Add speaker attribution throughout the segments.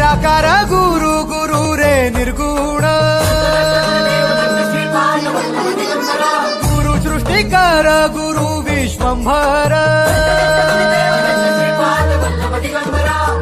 Speaker 1: निराकार गुरु गुरु रे निर्गुण गुरु सृष्टिकर गुरु विश्वंभर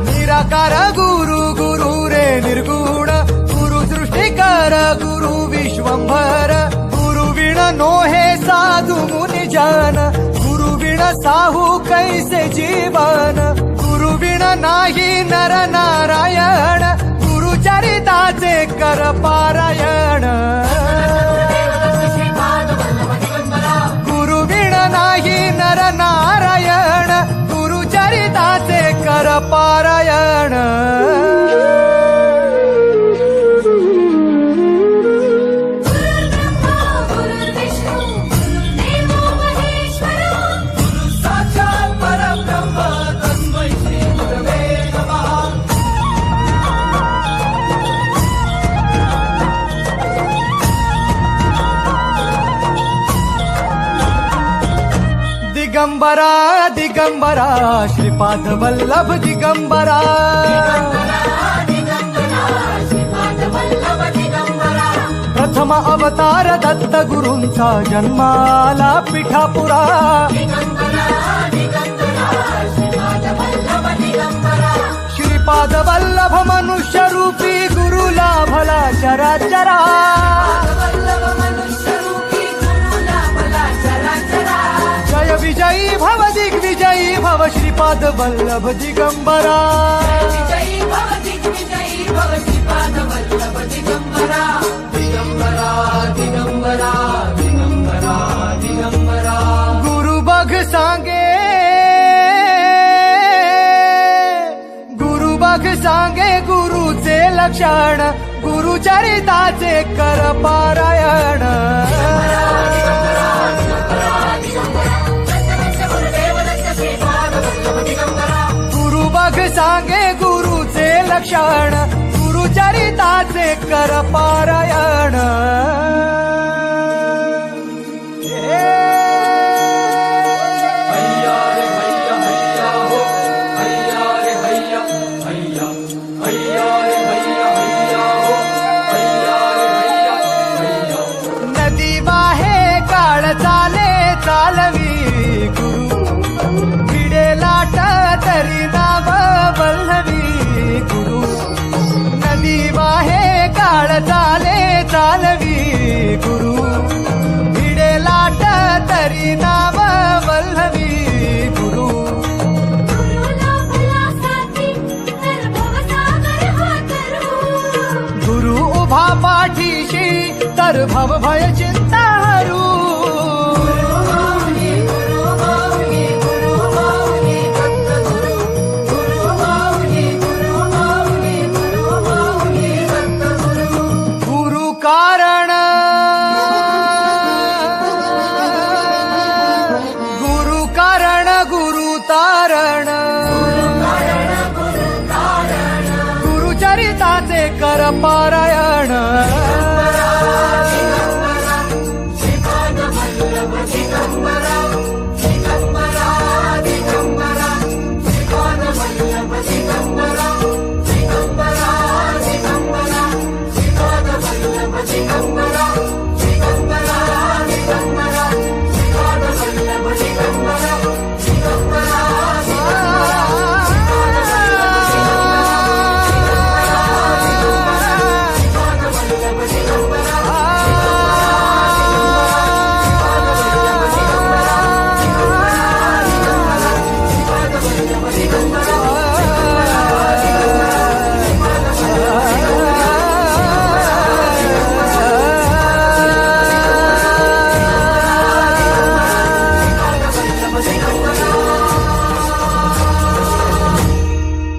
Speaker 1: निराकार गुरु गुरु रे निर्गुण गुरु सृष्टिकर गुरु विश्वंभर गुरु विण नोहे साधु मुनि जन गुरु विण साहू कैसे जीवन गुरु विण नाही नर नारायण गुरु चरिताचे कर पारायण गुरु विण नाही नर नारायण गुरु चरिताचे कर पारायण दिगंबरा दिगंबरा श्रीपाद वल्लभ दिगंबरा प्रथम अवतार दत्त गुरूंचा जन्माला पिठापुरा श्रीपाद वल्लभ मनुष्य रूपी गुरु लाभला चराचरा जय विजयी भव दिग्विजयी भव श्रीपाद वल्लभ दिगंबरा दिगंबरा दिगंबरा दिगंबरा दिगंबरा गुरु बघ सांगे गुरुचे लक्षण गुरु चरिताचे कर पारायण गुरु बघ सांगे गुरुचे लक्षण गुरु चरिताचे कर पारायण नदी वाहे काळ चाले चालवी गुरु भिडे लाट तरी नाव वल्लवी गुरु नदी वाहे काळ चाले चालवी गुरु भिडे लाट तरी नाव वल्लवी गुरु गुरु उभा पाठीशी तर भव भय चिंता हरू गुरु कारण गुरु तारण गुरु चरिताचे कर पारायण